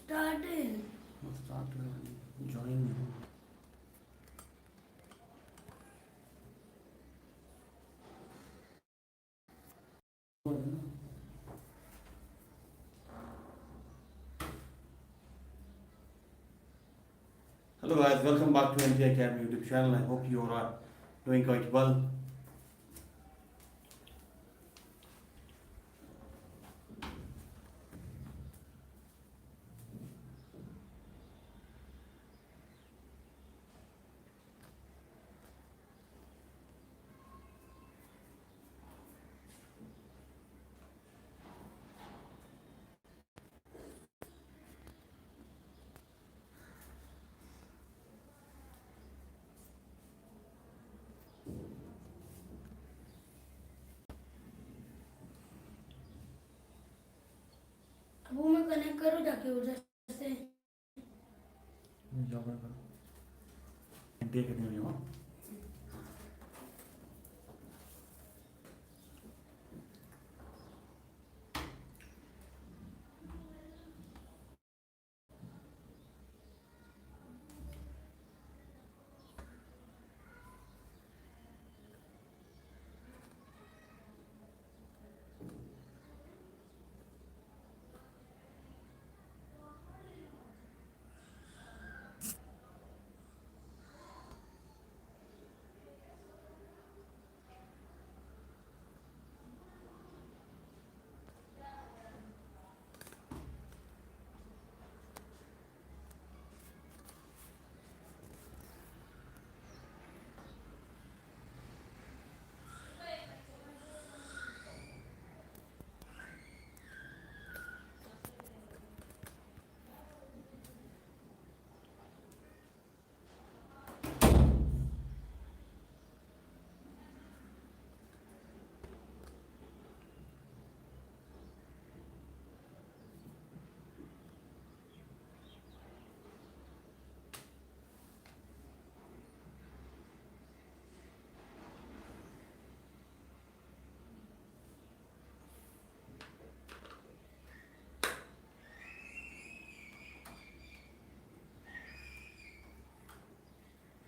Started. Start join. Hello guys, welcome back to NTI Academy YouTube channel. I hope you are doing quite well. अब वो मैं connect करूँ जाके उधर से जॉब करो NTI Academy में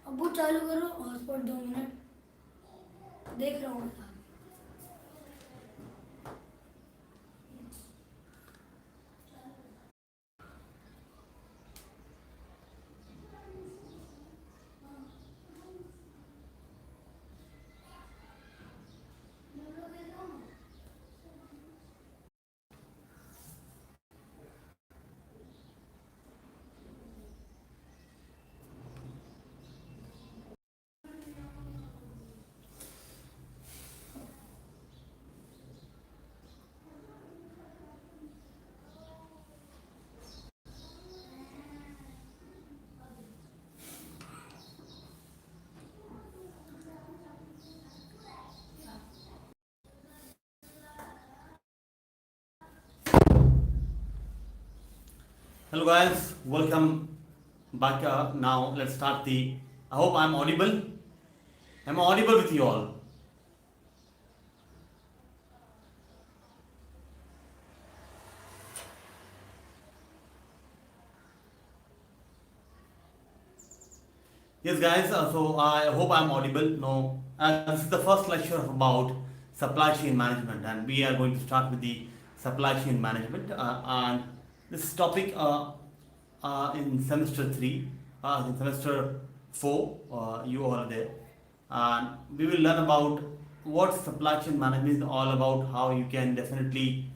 अब वो चालू करो हॉटस्पॉट 2 मिनट देख रहा हूँ Hello guys, welcome back. Now let's start the. I hope I'm audible. Am I audible with you all? Yes, guys. So I hope I'm audible. No, this is the first lecture about supply chain management, and we are going to start with the supply chain management. And this topic in semester 3, in semester 4, you all are there, and we will learn about what supply chain management is all about, how you can definitely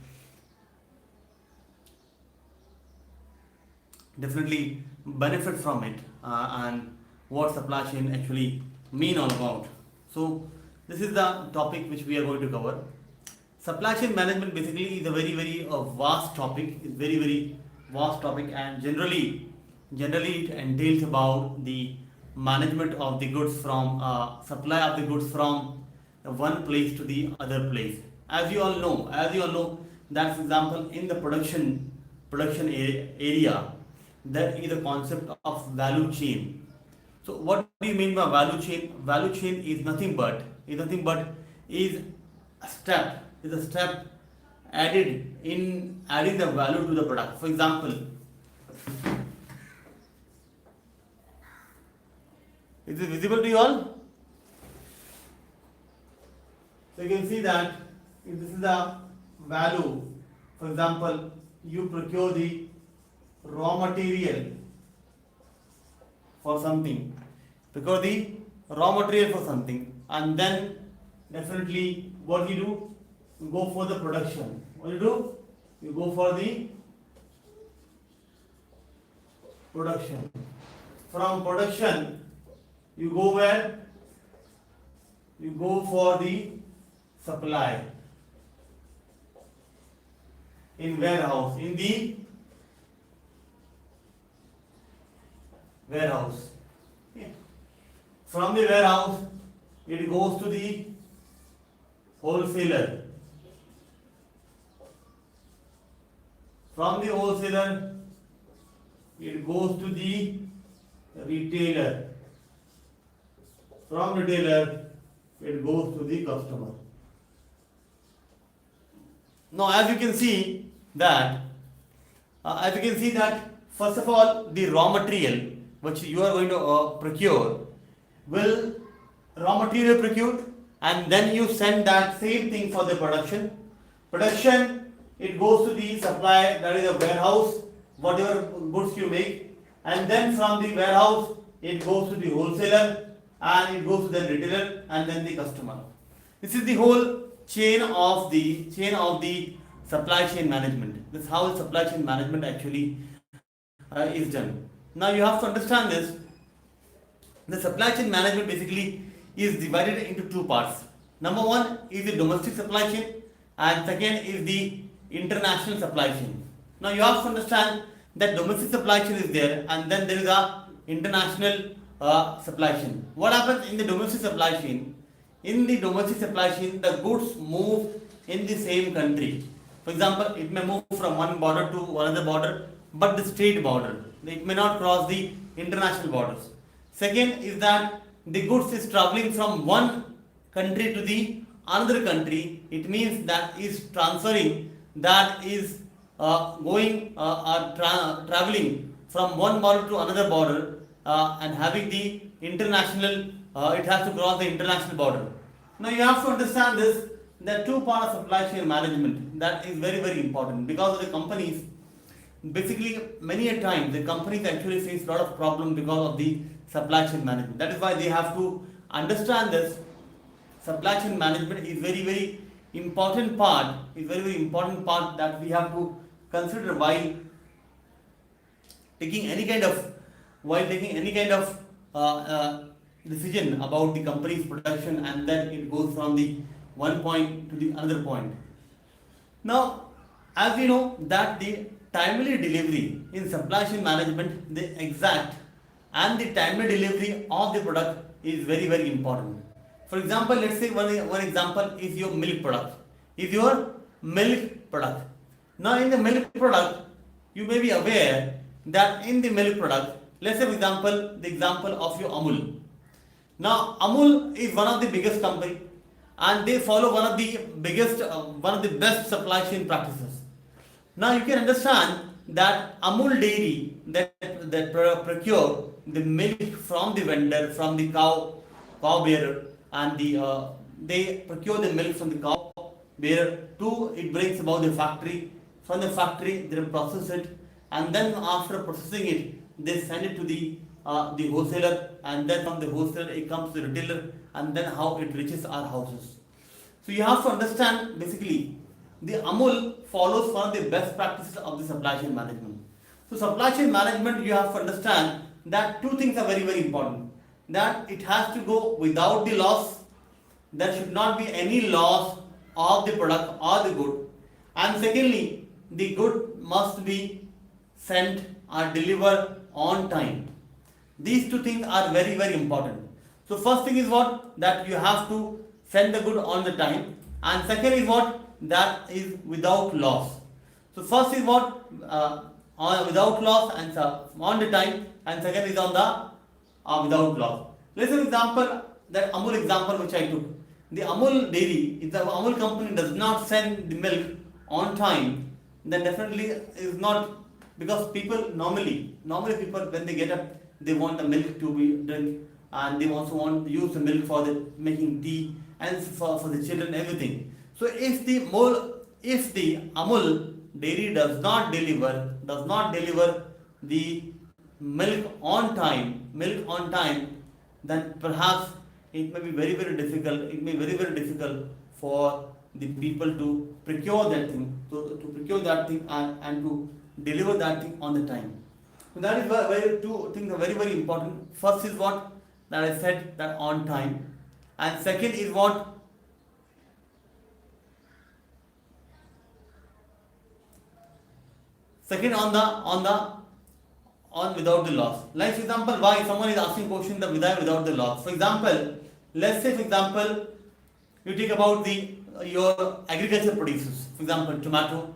benefit from it, and what supply chain actually mean all about. So this is the topic which we are going to cover. Supply chain management basically is a very vast topic. It's very vast topic, and generally it entails about the management of the goods from supply of the goods from one place to the other place. As you all know, that's example in the production area. There is a concept of value chain. So what do you mean by value chain? Value chain is nothing but is a step added in adding the value to the product. For example, is it visible to you all? So you can see that if this is the value, for example, you procure the raw material for something, and then definitely what you do, you go for the production. What you do? You go for the production. From production, you go where? You go for the supply in warehouse, in the warehouse. Okay. From the warehouse, it goes to the wholesaler. From the wholesaler, it goes to the retailer. From retailer, it goes to the customer. Now, as you can see that, first of all, the raw material which you are going to procure will raw material procured, and then you send that same thing for the production. Production, it goes to the supply, that is a warehouse, whatever goods you make, and then from the warehouse it goes to the wholesaler, and it goes to the retailer, and then the customer. This is the whole chain of the supply chain management. This is how the supply chain management actually is done. Now you have to understand this. The supply chain management basically is divided into two parts. Number one is the domestic supply chain, and second is the international supply chain. Now you have to understand that domestic supply chain is there, and then there is a international supply chain. What happens in the domestic supply chain? In the domestic supply chain, the goods move in the same country. For example, it may move from one border to another border, but the state border. It may not cross the international borders. Second is that the goods is traveling from one country to the another country. It means that is transferring, that is traveling from one border to another border, and having the international, it has to cross the international border. Now you have to understand this. There are two parts of supply chain management that is very, very important, because of the companies. Basically, many a time the companies actually face a lot of problem because of the supply chain management. That is why they have to understand this. Supply chain management is very, very important part. That we have to consider while taking any kind of decision about the company's production, and then it goes from the one point to the another point. Now, as we know that the timely delivery in supply chain management, the exact and the timely delivery of the product is very, very important. For example, let's say one example is your milk product. Now in the milk product, you may be aware that in the milk product, let's say for example, the example of your Amul. Now Amul is one of the biggest company, and they follow one of the best supply chain practices. Now you can understand that Amul dairy that procure the milk from the vendor, from the cow bearer, and they procure the milk from the cow bearer to it brings about the factory. From the factory they process it, and then after processing it they send it to the wholesaler, and then from the wholesaler it comes to the retailer, and then how it reaches our houses. So you have to understand basically the Amul follows one of the best practices of the supply chain management. So supply chain management, you have to understand that two things are very, very important. That it has to go without the loss. There should not be any loss of the product or the good. And secondly, the good must be sent or delivered on time. These two things are very, very important. So first thing is what? That you have to send the good on the time. And second is what? That is without loss. So first is what? Without loss and on the time, and second is on without loss. Let's say example, that Amul example which I took. The Amul dairy, if the Amul company does not send the milk on time, then definitely is not, because people normally people when they get up, they want the milk to be drink, and they also want to use the milk for the making tea and for the children, everything. So if the Amul dairy does not deliver the milk on time, then perhaps it may be very very difficult for the people to procure that thing, to procure that thing, and to deliver that thing on the time. So that is two things are very very important. First is what that I said, that on time, and second is what, second on without the loss. Like for example, why someone is asking question the without the loss. For example, let's say for example, you take about the your agriculture produces. For example, tomato,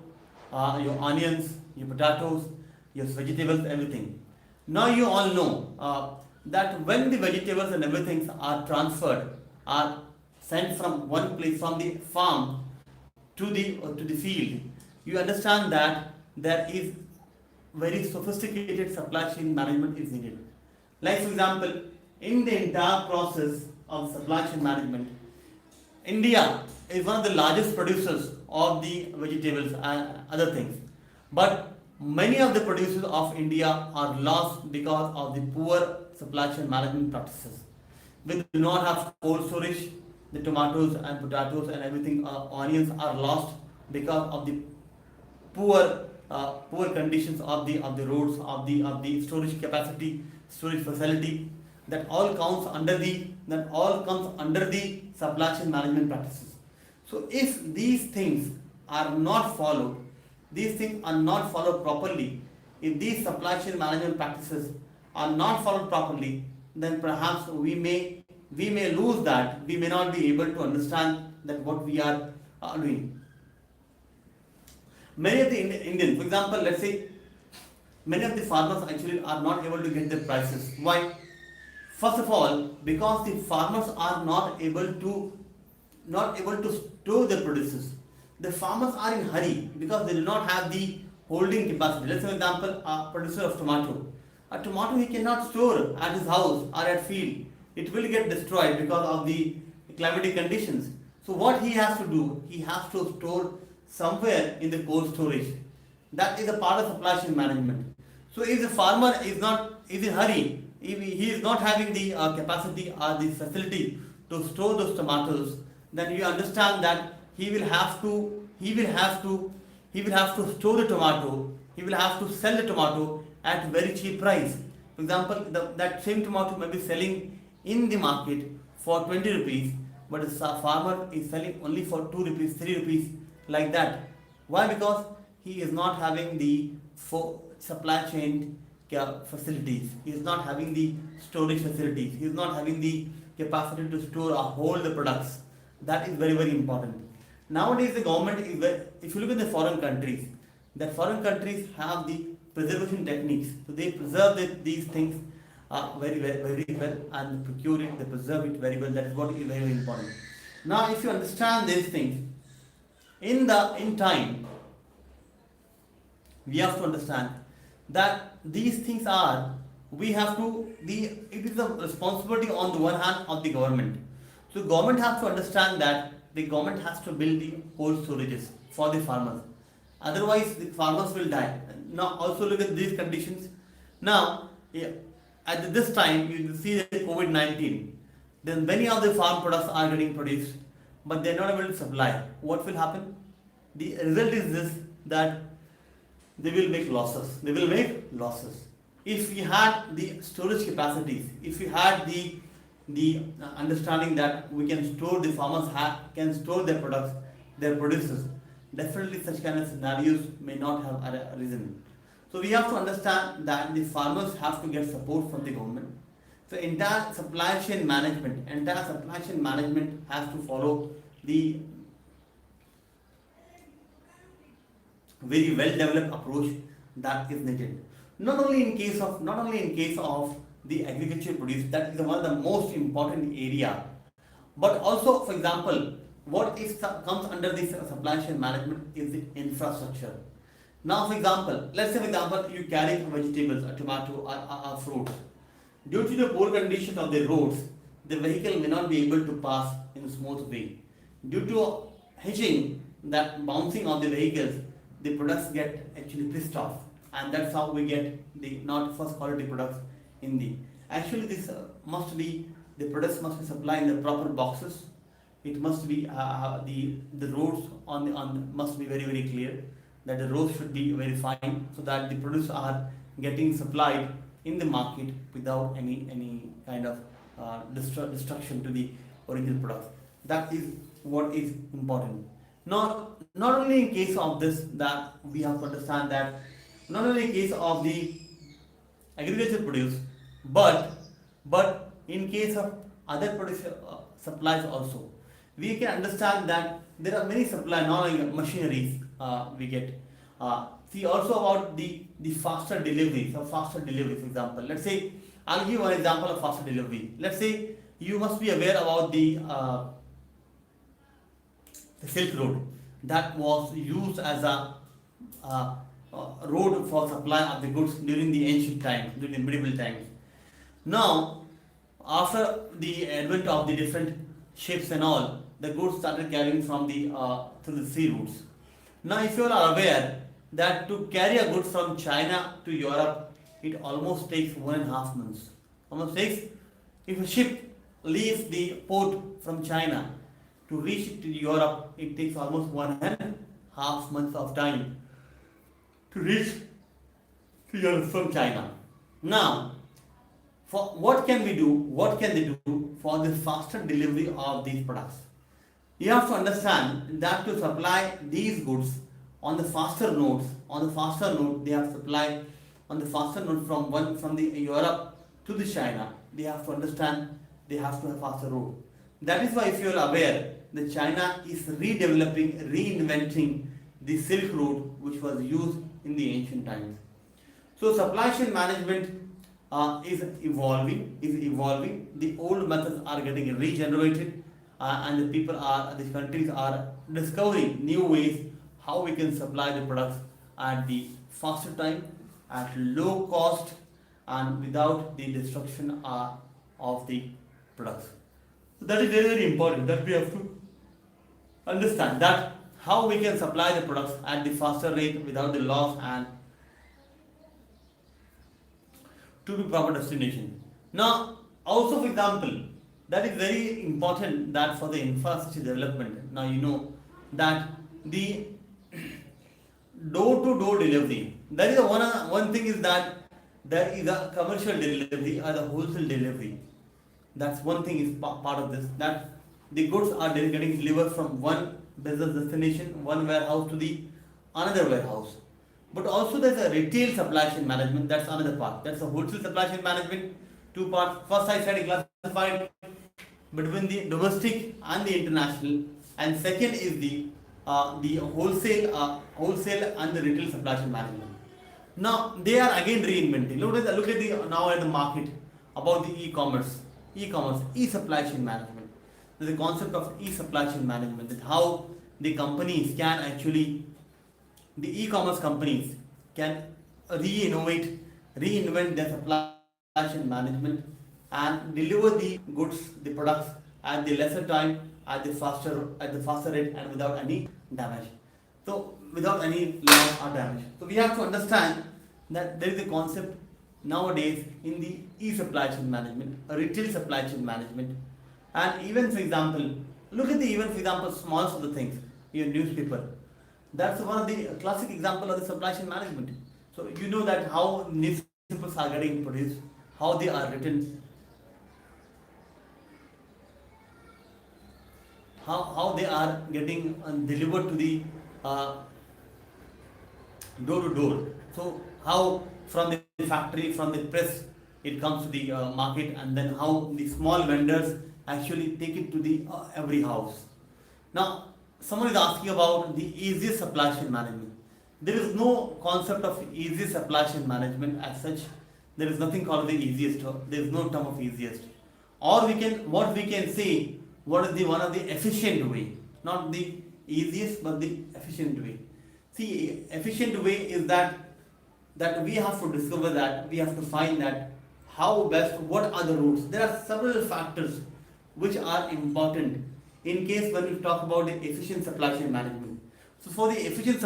your onions, your potatoes, your vegetables, everything. Now you all know that when the vegetables and everything are transferred, are sent from one place, from the farm to the field, you understand that there is very sophisticated supply chain management is needed. Like for example, in the entire process of supply chain management, India is one of the largest producers of the vegetables and other things. But many of the producers of India are lost because of the poor supply chain management practices. We do not have cold storage. The tomatoes and potatoes and everything, onions are lost because of the poor conditions of the roads, of the storage capacity, storage facility. That all comes under the supply chain management practices. So if these things are not followed, properly, if these supply chain management practices are not followed properly, then perhaps we may lose that. We may not be able to understand that what we are doing. Many of the Indians, for example, let's say, many of the farmers actually are not able to get their prices. Why? First of all, because the farmers are not able to store their produces. The farmers are in hurry because they do not have the holding capacity. Let's say, for example, a producer of tomato. A tomato he cannot store at his house or at field. It will get destroyed because of the climatic conditions. So what he has to do, he has to store somewhere in the cold storage. That is a part of supply chain management. So if the farmer is in hurry, if he is not having the capacity or the facility to store those tomatoes, then you understand that he will have to store the tomato. He will have to sell the tomato at very cheap price. For example, that same tomato may be selling in the market for 20 rupees, but the farmer is selling only for 2 rupees, 3 rupees, like that. Why? Because he is not having the supply chain facilities. He is not having the storage facilities. He is not having the capacity to store or hold the products. That is very very important. Nowadays the government is if you look at the foreign countries, that foreign countries have the preservation techniques. So they preserve these things very well, and procure it, they preserve it very well. That is what is very, very important. Now if you understand these things, in time, we have to understand that these things are, it is the responsibility on the one hand of the government. So government has to understand that the government has to build the cold storages for the farmers. Otherwise the farmers will die. Now also look at these conditions. Now at this time you see the COVID-19, then many of the farm products are getting produced, but they are not able to supply. What will happen? The result is this, that they will make losses. If we had the storage capacities, if we had the understanding that we can store, the farmers can store their products, their produces, definitely such kind of scenarios may not have arisen. So we have to understand that the farmers have to get support from the government. So entire supply chain management has to follow the very well developed approach that is needed. Not only in case of the agriculture produce. That is one of the most important area. But also, for example, what is comes under this supply chain management is the infrastructure. Now, for example, let's say for example you carry vegetables, a tomato, or fruits. Due to the poor condition of the roads, the vehicle may not be able to pass in a smooth way. Due to hitching, that bouncing of the vehicles, the products get actually pissed off, and that's how we get the not first quality products in the. Actually, this must be the products must be supplied in the proper boxes. It must be the roads on must be very clear. That the roads should be very fine so that the products are getting supplied in the market without any kind of destruction to the original products. That is what is important. Not only in case of this, that we have to understand that not only in case of the agriculture produce, but in case of other produce supplies also, we can understand that there are many supply, not only machineries we get. See also about the faster delivery. So faster delivery, for example, let's say I'll give one example of faster delivery. Let's say you must be aware about the Silk Road that was used as a road for supply of the goods during the ancient times, during the medieval times. Now, after the advent of the different ships and all, the goods started carrying from the through the sea routes. Now, if you are aware that to carry a good from China to Europe, it almost takes 1.5 months. Almost takes, if a ship leaves the port from China to reach it to Europe, it takes almost 1.5 months of time to reach to Europe from China. Now, for what can we do? What can they do for the faster delivery of these products? You have to understand that to supply these goods on the faster nodes, they have supply on the faster node from the Europe to the China. They have to understand they have to have faster road. That is why, if you are aware, that China is redeveloping, reinventing the Silk Road, which was used in the ancient times. So supply chain management is evolving. The old methods are getting regenerated, and the countries are discovering new ways how we can supply the products at the faster time, at low cost, and without the destruction of the products. So that is very important, that we have to understand that how we can supply the products at the faster rate without the loss and to the proper destination. Now, also for example, that is very important that for the infrastructure development. Now you know that the door-to-door delivery. That is one thing is that there is a commercial delivery or the wholesale delivery. That's one thing is part of this. That the goods are getting delivered from one business destination, one warehouse to the another warehouse. But also there's a retail supply chain management. That's another part. That's a wholesale supply chain management. Two parts. First, I said classified between the domestic and the international, and second is the wholesale and the retail supply chain management. Now they are again reinventing. Look at the now at the market about the e-commerce, e-supply chain management. There's a concept of e-supply chain management, that how the companies can actually, the e-commerce companies can reinvent their supply chain management and deliver the goods, the products at the lesser time, at the faster rate, and without any damage. So without any loss or damage. So we have to understand that there is a concept nowadays in the e-supply chain management, retail supply chain management, and even for example, look at the smallest of the things, your newspaper. That's one of the classic example of the supply chain management. So you know that how newspapers are getting produced, how they are written, how they are getting delivered to the door to door. So how from the factory, from the press, it comes to the market, and then how the small vendors actually take it to the every house. Now someone is asking about the easiest supply chain management. There is no concept of easy supply chain management as such. There is nothing called the easiest. There is no term of easiest. Or what we can say, what is the one of the efficient way, not the easiest, but the efficient way. See, efficient way is that we have to discover, that we have to find that how best, what are the routes. There are several factors which are important in case when we talk about the efficient supply chain management. So for the efficient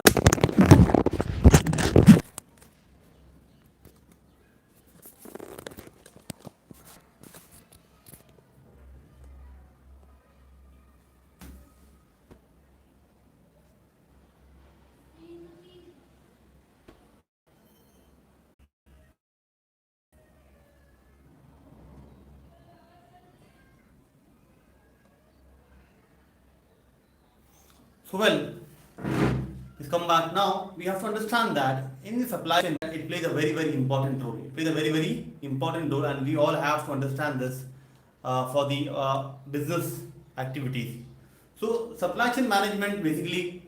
so well, let's come back now. We have to understand that in the supply chain, it plays a very, very important role. It plays a very, very important role, and we all have to understand this for the business activities. So, supply chain management basically,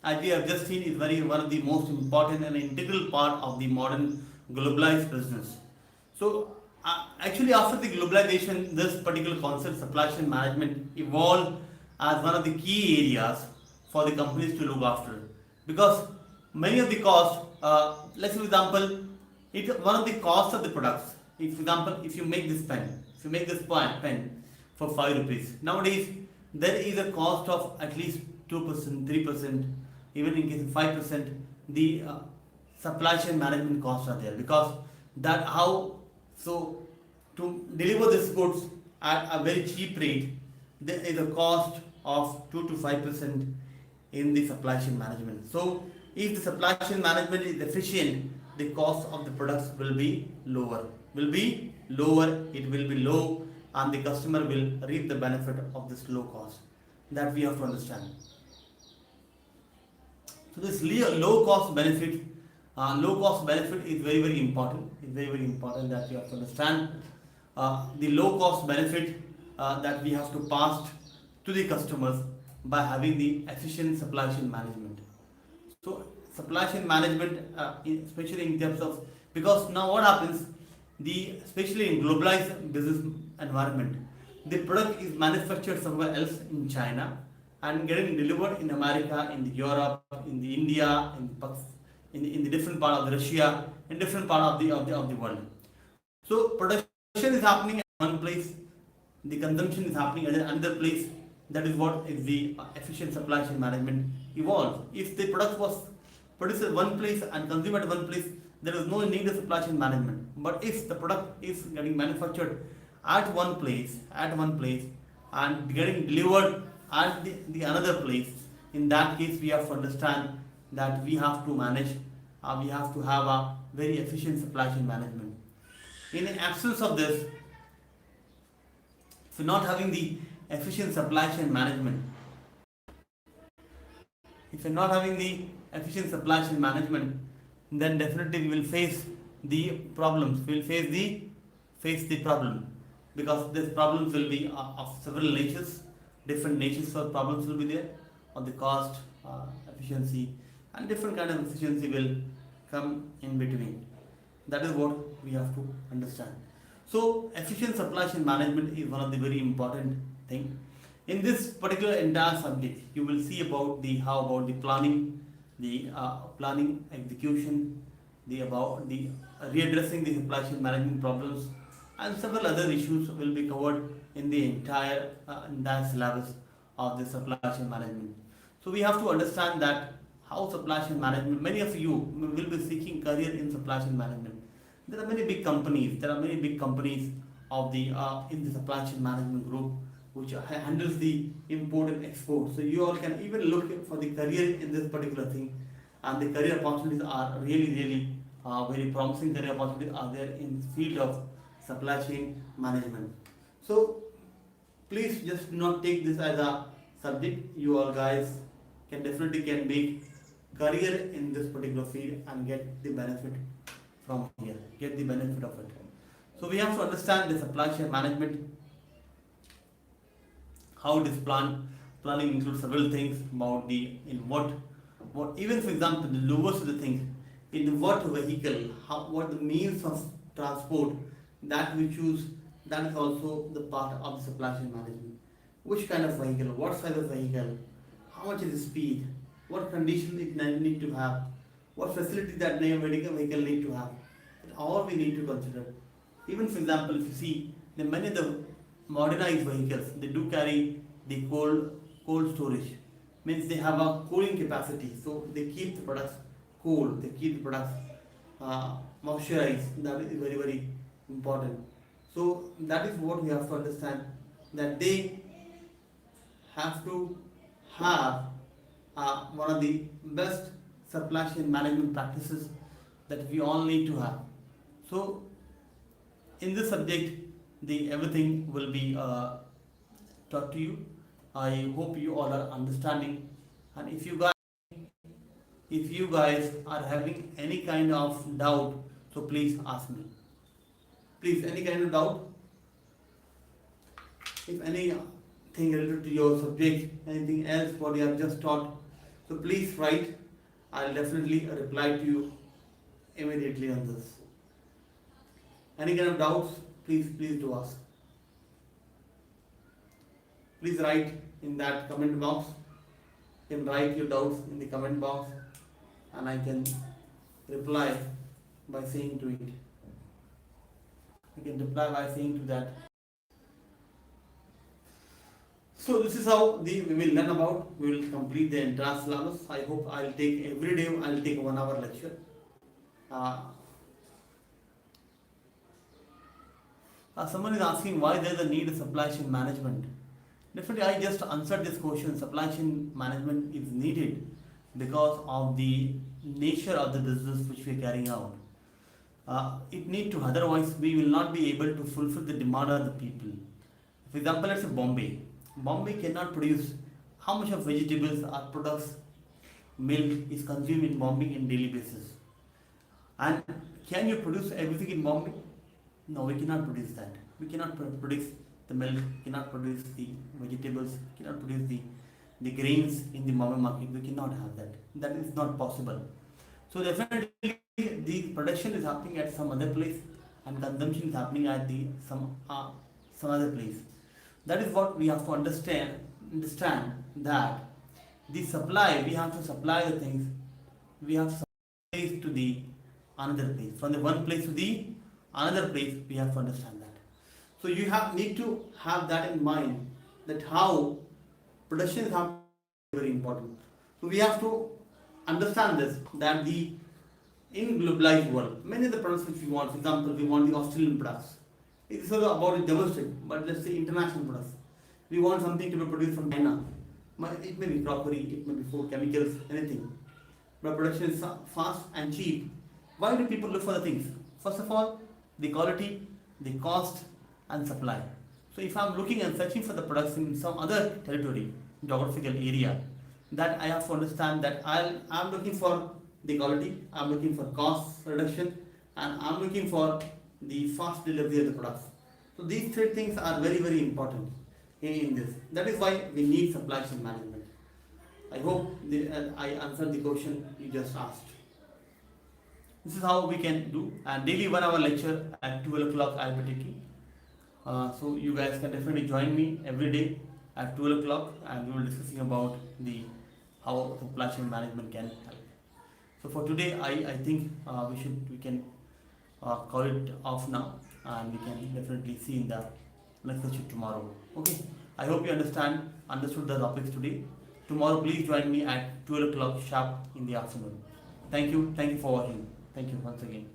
as we have just seen, is one of the most important and integral part of the modern globalized business. So, actually, after the globalization, this particular concept, supply chain management, evolved as one of the key areas for the companies to look after, because many of the costs, let's say for example, one of the costs of the products. If for example, if you make this pen, if you make this pen for 5 rupees, nowadays there is a cost of at least 2%, 3%, even in case of 5%. The supply chain management costs are there, because that how, so to deliver these goods at a very cheap rate, there is a cost of 2 to 5% in the supply chain management. So if the supply chain management is efficient, the cost of the products will be lower. It will be low, and the customer will reap the benefit of this low cost. That we have to understand. So this low cost benefit is very, very important. It's very, very important that we have to understand the low cost benefit that we have to pass to the customers by having the efficient supply chain management. So supply chain management, especially in terms of, because now what happens, especially in globalized business environment, the product is manufactured somewhere else in China and getting delivered in America, in Europe, in the India, in the different part of the Russia, in different part of the world. So production is happening at one place, the consumption is happening at another place. That is what is the efficient supply chain management evolves. If the product was produced at one place and consumed at one place, there is no need of supply chain management. But if the product is getting manufactured at one place and getting delivered at the another place, in that case we have to understand that we have to manage, we have to have a very efficient supply chain management. In the absence of this, if not having the efficient supply chain management, then definitely we will face the problems. We will face the problem, because these problems will be of several natures, different natures of problems will be there, on the cost, efficiency, and different kind of efficiency will come in between. That is what we have to understand. So efficient supply chain management is one of the very important thing. In this particular entire subject, you will see about the planning, the planning, execution, about the readdressing the supply chain management problems, and several other issues will be covered in the entire syllabus of the supply chain management. So we have to understand that how supply chain management. Many of you will be seeking career in supply chain management. There are many big companies. Of the in the supply chain management group, which handles the import and export. So you all can even look for the career in this particular thing, and the career opportunities are really very promising. Career opportunities are there in the field of supply chain management. So please just not take this as a subject. You all guys can make career in this particular field and get the benefit from here. Get the benefit of it. So we have to understand the supply chain management, how it is planned. Planning includes several things about what even for example the lowest of the things, in what vehicle, what the means of transport that we choose, that is also the part of the supply chain management. Which kind of vehicle, what size of vehicle, how much is the speed, what condition it need to have, what facility that medical vehicle need to have. All we need to consider. Even for example, if you see the many of the modernized vehicles, they do carry the cold storage. Means they have a cooling capacity, so they keep the products cool, they keep the products moisturized. That is very very important. So that is what we have to understand, that they have to have one of the best supply chain management practices that we all need to have. So in this subject, the everything will be taught to you. I hope you all are understanding, and if you guys are having any kind of doubt, so please ask me. Please, any kind of doubt, if anything related to your subject, anything else what you have just taught, so please write. I'll definitely reply to you immediately on this. Any kind of doubts, please do ask. Please write in that comment box. You can write your doubts in the comment box and I can reply by saying to it. I can reply by saying to that. So this is how we will learn about. We will complete the entire syllabus. I hope I'll take every day. I'll take 1 hour lecture. Someone is asking why there is a need of supply chain management. Definitely, I just answered this question. Supply chain management is needed because of the nature of the business which we are carrying out. It need to, otherwise we will not be able to fulfill the demand of the people. For example, let's say Bombay. Bombay cannot produce how much of vegetables or products, milk is consumed in Bombay in daily basis. And can you produce everything in Bombay? No, we cannot produce that. We cannot produce the milk, cannot produce the vegetables, cannot produce the grains in the Mumbai market. We cannot have that. That is not possible. So definitely the production is happening at some other place and consumption is happening at some other place. That is what we have to understand that the supply, we have to supply the things, we have to supply to the another place. From the one place to the another place, we have to understand that. So you need to have that in mind, that how production is happening is very important. So we have to understand this, that in globalized world, many of the products which we want, for example, we want the Australian products. It is all about domestic, but let's say international products. We want something to be produced from China. It may be crockery, it may be food, chemicals, anything. But production is fast and cheap. Why do people look for the things? First of all, the quality, the cost, and supply. So if I'm looking and searching for the products in some other territory, geographical area, that I have to understand that I'm looking for the quality, I'm looking for cost reduction, and I'm looking for the fast delivery of the products. So these three things are very very important in this. That is why we need supply chain management. I hope I answered the question you just asked. This is how we can do, and daily 1 hour lecture at 12 o'clock I'll be taking. So you guys can definitely join me every day at 12 o'clock and we will be discussing about how supply chain management can help. So for today, I think we can call it off now, and we can definitely see in the next session tomorrow. Okay. I hope you understood the topics today. Tomorrow, please join me at 12 o'clock sharp in the afternoon. Thank you for watching. Thank you once again.